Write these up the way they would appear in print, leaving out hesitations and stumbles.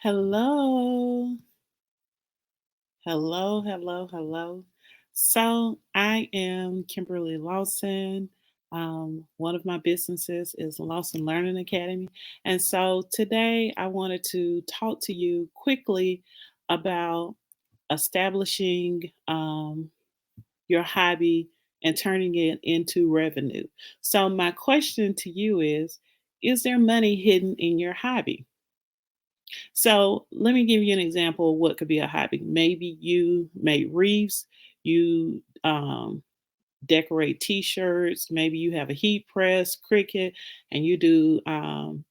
Hello. Hello, hello, hello. So I am Kimberly Lawson. One of my businesses is Lawson Learning Academy. And so today I wanted to talk to you quickly about establishing your hobby and turning it into revenue. So my question to you is there money hidden in your hobby? So let me give you an example of what could be a hobby. Maybe you make wreaths, you decorate t-shirts, maybe you have a heat press, Cricut, and you do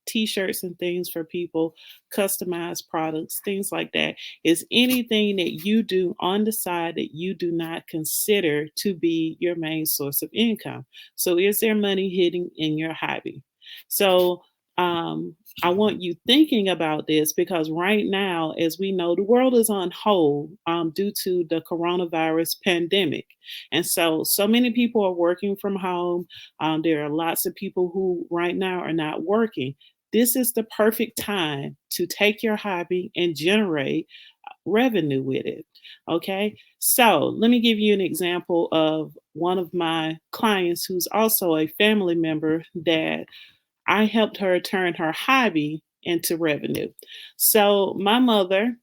t-shirts and things for people, customized products, things like that. Is anything that you do on the side that you do not consider to be your main source of income? So is there money hidden in your hobby? So um I want you thinking about this because right now, as we know, the world is on hold due to the coronavirus pandemic. And so many people are working from home. There are lots of people who right now are not working. This is the perfect time to take your hobby and generate revenue with it. Okay. So let me give you an example of one of my clients who's also a family member that I helped her turn her hobby into revenue. So my mother,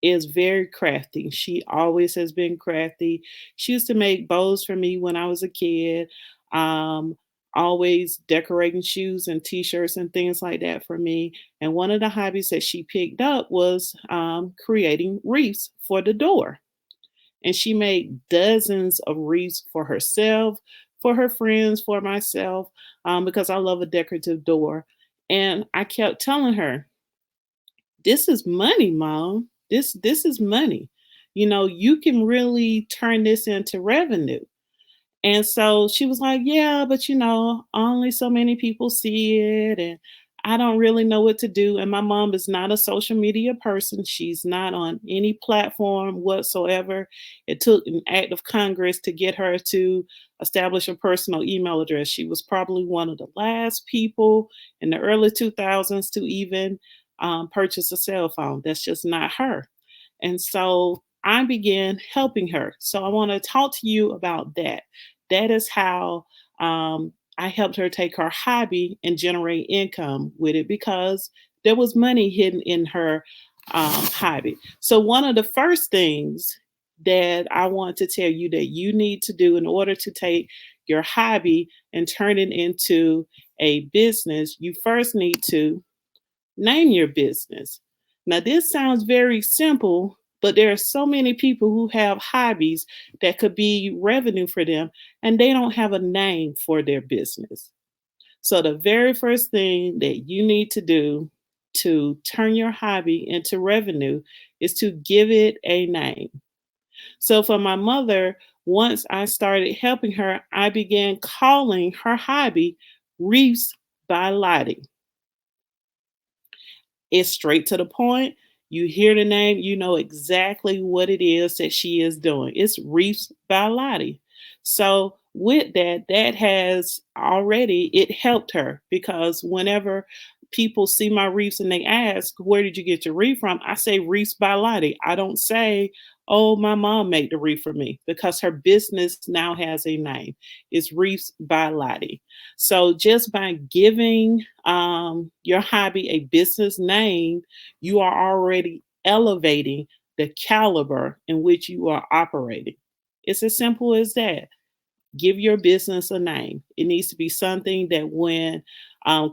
is very crafty. She always has been crafty. She used to make bows for me when I was a kid. Um, Always decorating shoes and t-shirts and things like that for me. And one of the hobbies that she picked up was creating wreaths for the door. And she made dozens of wreaths for herself, for her friends, for myself, because I love a decorative door. And I kept telling her, this is money, mom. This is money. You know, you can really turn this into revenue. And so she was like, yeah, but only so many people see it and I don't really know what to do. And my mom is not a social media person. She's not on any platform whatsoever. It took an act of Congress to get her to establish a personal email address. She was probably one of the last people in the early 2000s to even purchase a cell phone. That's just not her. And so I began helping her. So I want to talk to you about that. That is how I helped her take her hobby and generate income with it because there was money hidden in her hobby. So, one of the first things that I want to tell you that you need to do in order to take your hobby and turn it into a business, you first need to name your business. Now, this sounds very simple, but there are so many people who have hobbies that could be revenue for them, and they don't have a name for their business. So, the very first thing that you need to do to turn your hobby into revenue is to give it a name. So, for my mother, once I started helping her, I began calling her hobby Reefs by Lottie. It's straight to the point. You hear the name, you know exactly what it is that she is doing. It's Reefs by Lottie. So with that, that has already it helped her because whenever people see my reefs and they ask, where did you get your reef from? I say Reefs by Lottie. I don't say, oh, my mom made the reef for me because her business now has a name. It's Reefs by Lottie. So just by giving your hobby a business name, you are already elevating the caliber in which you are operating. It's as simple as that. Give your business a name. It needs to be something that when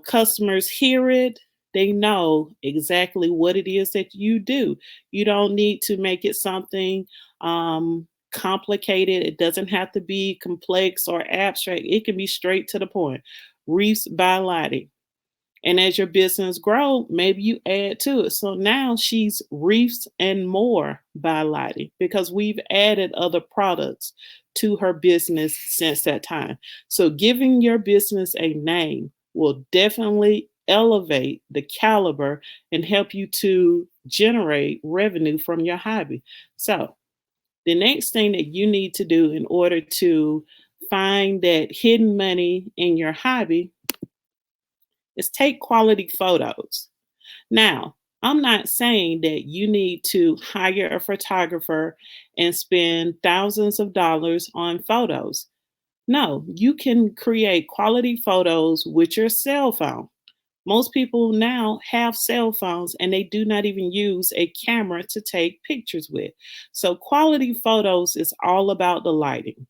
customers hear it, they know exactly what it is that you do. You don't need to make it something complicated. It doesn't have to be complex or abstract. It can be straight to the point. Reefs by Lottie. And as your business grow, maybe you add to it. So now she's Reefs and More by Lottie because we've added other products to her business since that time. So giving your business a name will definitely elevate the caliber and help you to generate revenue from your hobby. So the next thing that you need to do in order to find that hidden money in your hobby is take quality photos. Now, I'm not saying that you need to hire a photographer and spend thousands of dollars on photos. No, you can create quality photos with your cell phone. Most people now have cell phones and they do not even use a camera to take pictures with. So, quality photos is all about the lighting.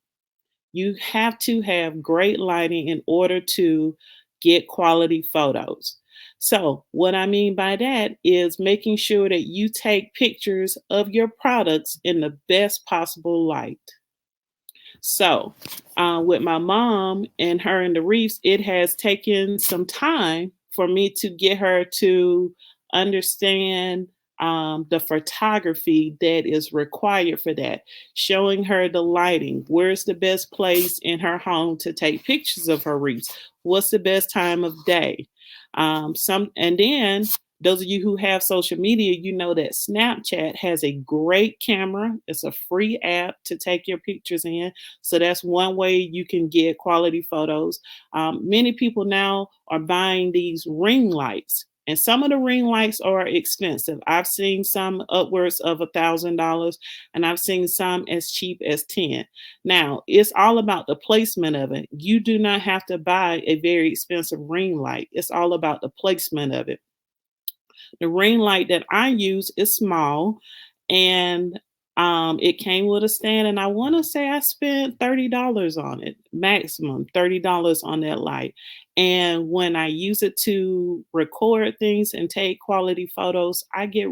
You have to have great lighting in order to get quality photos. So, what I mean by that is making sure that you take pictures of your products in the best possible light. So, with my mom and her and the Reefs, it has taken some time for me to get her to understand the photography that is required for that, showing her the lighting. Where's the best place in her home to take pictures of her Reefs? What's the best time of day? And then those of you who have social media, you know that Snapchat has a great camera. It's a free app to take your pictures in, so that's one way you can get quality photos. Many people now are buying these ring lights, and some of the ring lights are expensive. I've seen some upwards of $1,000, and I've seen some as cheap as 10. Now, it's all about the placement of it. You do not have to buy a very expensive ring light. It's all about the placement of it. The ring light that I use is small, and it came with a stand, and I want to say I spent $30 on it, maximum $30 on that light. And when I use it to record things and take quality photos, I get,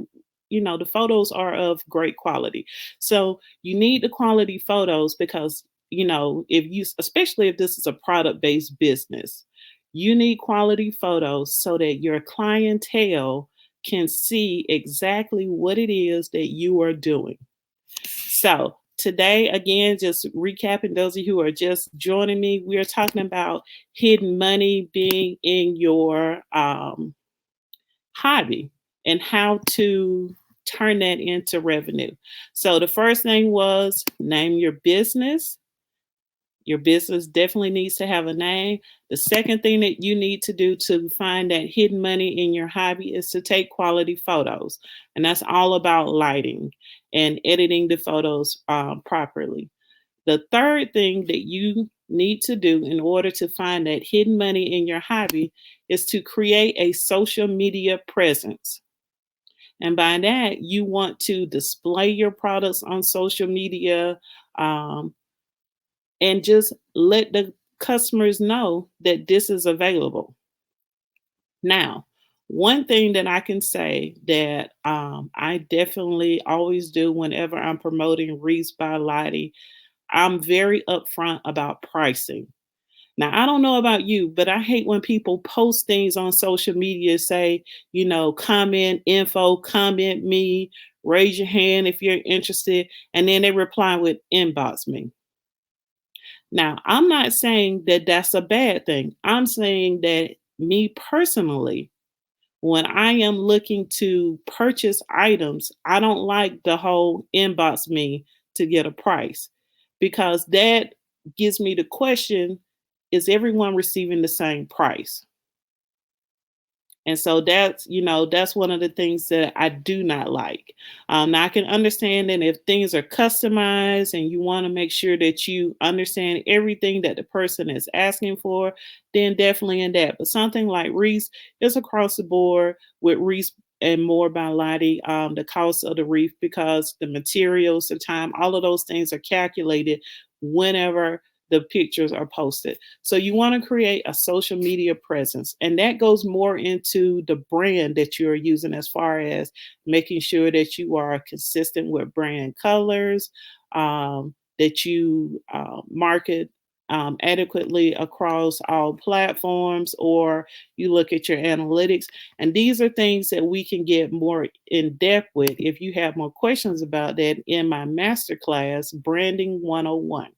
the photos are of great quality. So you need the quality photos because, if you, especially if this is a product based business, you need quality photos so that your clientele can see exactly what it is that you are doing. So, today, again, just recapping those of you who are just joining me, we are talking about hidden money being in your hobby and how to turn that into revenue. So, the first thing was name your business. Your business definitely needs to have a name. The second thing that you need to do to find that hidden money in your hobby is to take quality photos. And that's all about lighting and editing the photos properly. The third thing that you need to do in order to find that hidden money in your hobby is to create a social media presence. And by that, you want to display your products on social media, um, and just let the customers know that this is available. Now, one thing that I can say that I definitely always do whenever I'm promoting Reese by Lottie, I'm very upfront about pricing. Now, I don't know about you, but I hate when people post things on social media, say, comment info, comment me, raise your hand if you're interested, and then they reply with inbox me. Now, I'm not saying that that's a bad thing. I'm saying that me personally, when I am looking to purchase items, I don't like the whole inbox me to get a price because that gives me the question, is everyone receiving the same price? And so that's one of the things that I do not like. Now I can understand that if things are customized and you want to make sure that you understand everything that the person is asking for, then definitely in that. But something like Reese is across the board with Reese and more by Lottie, the cost of the reef because the materials, the time, all of those things are calculated whenever the pictures are posted. So you want to create a social media presence, and that goes more into the brand that you're using as far as making sure that you are consistent with brand colors, that you market adequately across all platforms, or you look at your analytics. And these are things that we can get more in depth with if you have more questions about that in my masterclass, Branding 101.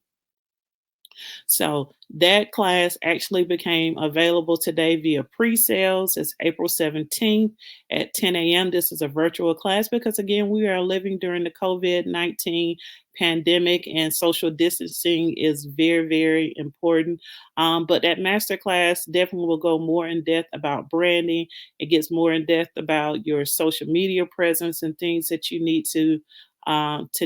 So that class actually became available today via pre-sales. It's April 17th at 10 a.m. This is a virtual class because again, we are living during the COVID-19 pandemic and social distancing is very, very important. But that master class definitely will go more in depth about branding. It gets more in depth about your social media presence and things that you need to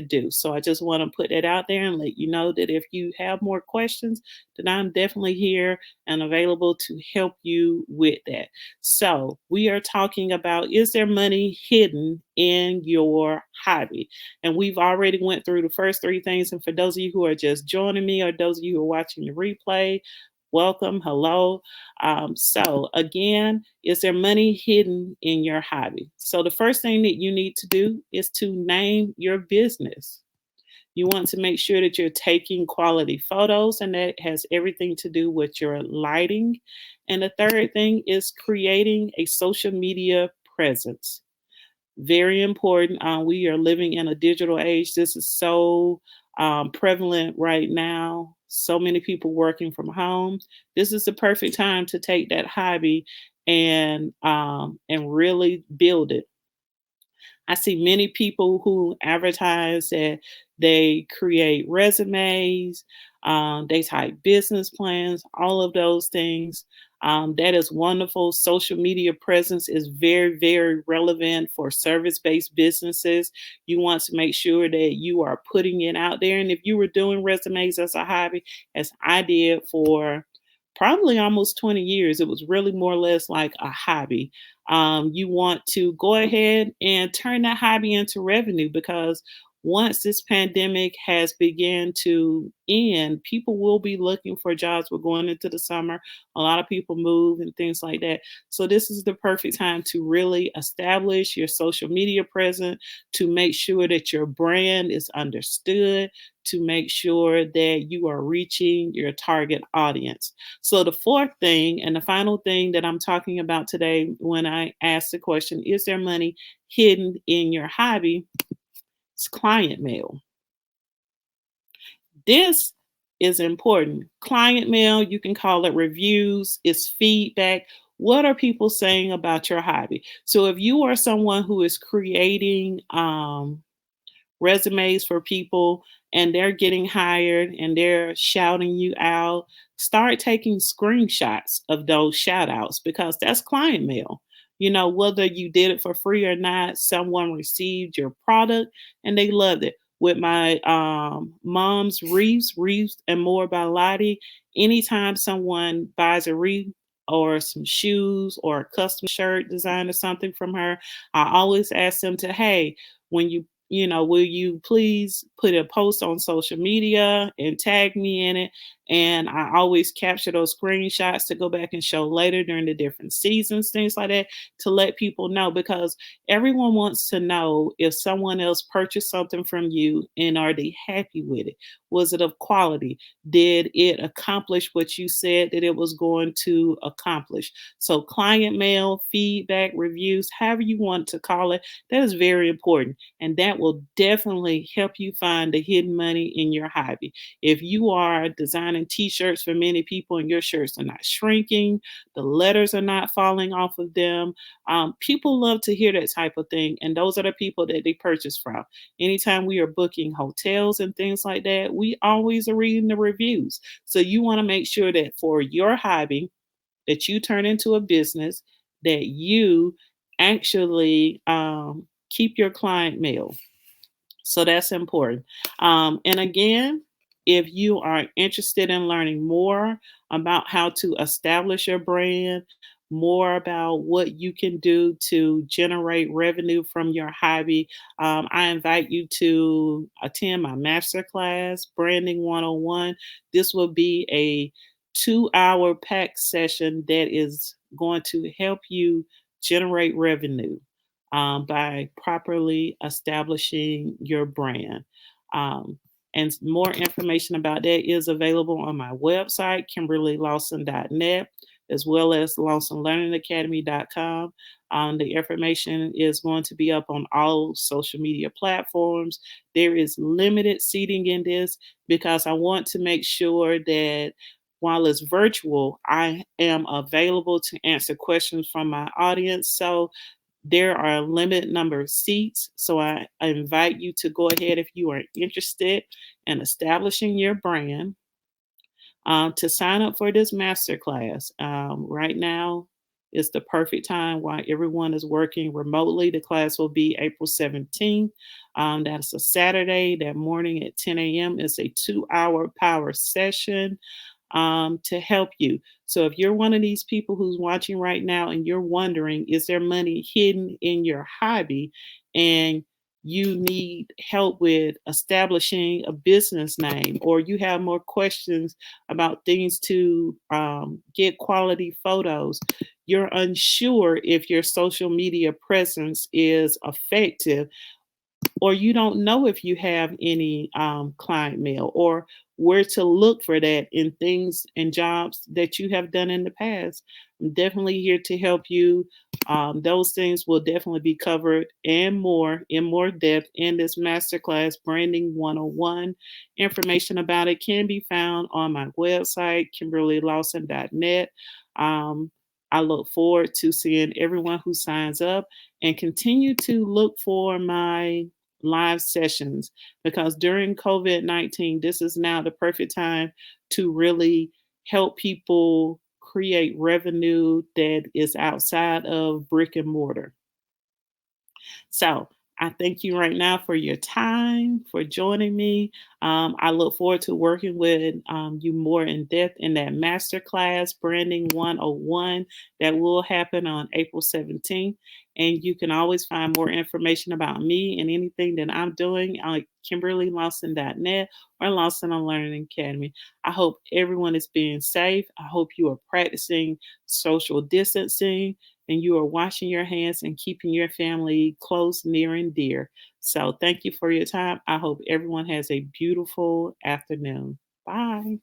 do. So I just want to put that out there and let you know that if you have more questions, then I'm definitely here and available to help you with that. So we are talking about, is there money hidden in your hobby? And we've already went through the first three things. And for those of you who are just joining me or those of you who are watching the replay, welcome, hello. So again, is there money hidden in your hobby? So the first thing that you need to do is to name your business. You want to make sure that you're taking quality photos, and that has everything to do with your lighting. And the third thing is creating a social media presence. Very important. We are living in a digital age. This is so prevalent right now. So many people working from home. This is the perfect time to take that hobby and really build it. I see many people who advertise that they create resumes, they type business plans, all of those things. That is wonderful. Social media presence is very, very relevant for service based businesses. You want to make sure that you are putting it out there. And if you were doing resumes as a hobby, as I did for probably almost 20 years, it was really more or less like a hobby. You want to go ahead and turn that hobby into revenue because once this pandemic has begun to end, people will be looking for jobs. We're going into the summer. A lot of people move and things like that. So this is the perfect time to really establish your social media presence, to make sure that your brand is understood, to make sure that you are reaching your target audience. So, the fourth thing and the final thing that I'm talking about today, when I ask the question, is there money hidden in your hobby? It's client mail. This is important. Client mail, you can call it reviews, it's feedback. What are people saying about your hobby? So, if you are someone who is creating, resumes for people and they're getting hired and they're shouting you out, start taking screenshots of those shout outs because that's client mail. You know, whether you did it for free or not, someone received your product and they loved it. With my mom's wreaths and more by Lottie, anytime someone buys a wreath or some shoes or a custom shirt design or something from her, I always ask them to, hey, when will you please put a post on social media and tag me in it? And I always capture those screenshots to go back and show later during the different seasons, things like that, to let people know because everyone wants to know if someone else purchased something from you and are they happy with it? Was it of quality? Did it accomplish what you said that it was going to accomplish? So, client mail, feedback, reviews, however you want to call it, that is very important. And that will definitely help you find the hidden money in your hobby. If you are designing t shirts for many people and your shirts are not shrinking, the letters are not falling off of them, people love to hear that type of thing. And those are the people that they purchase from. Anytime we are booking hotels and things like that, we always are reading the reviews. So you want to make sure that for your hobby, that you turn into a business, that you actually keep your client mail. So that's important. And again, if you are interested in learning more about how to establish your brand, more about what you can do to generate revenue from your hobby, I invite you to attend my masterclass, Branding 101. This will be a 2-hour packed session that is going to help you generate revenue by properly establishing your brand. Um, and more information about that is available on my website, KimberlyLawson.net. as well as lawsonlearningacademy.com. The information is going to be up on all social media platforms. There is limited seating in this because I want to make sure that while it's virtual, I am available to answer questions from my audience. So there are a limited number of seats. So I invite you to go ahead if you are interested in establishing your brand to sign up for this masterclass. Right now is the perfect time while everyone is working remotely. The class will be April 17th. That's a Saturday. That morning at 10 a.m. is a 2-hour power session to help you. So if you're one of these people who's watching right now and you're wondering, is there money hidden in your hobby and you need help with establishing a business name, or you have more questions about things to get quality photos, you're unsure if your social media presence is effective, or you don't know if you have any client mail or where to look for that in things and jobs that you have done in the past. I'm definitely here to help you. Those things will definitely be covered and more in more depth in this masterclass, Branding 101. Information about it can be found on my website, KimberlyLawson.net. Um, I look forward to seeing everyone who signs up, and continue to look for my live sessions because during COVID-19, this is now the perfect time to really help people create revenue that is outside of brick and mortar. So I thank you right now for your time, for joining me. I look forward to working with you more in depth in that masterclass, Branding 101, that will happen on April 17th. And you can always find more information about me and anything that I'm doing on KimberlyLawson.net or Lawson on Learning Academy. I hope everyone is being safe. I hope you are practicing social distancing and you are washing your hands and keeping your family close, near, and dear. So, thank you for your time. I hope everyone has a beautiful afternoon. Bye.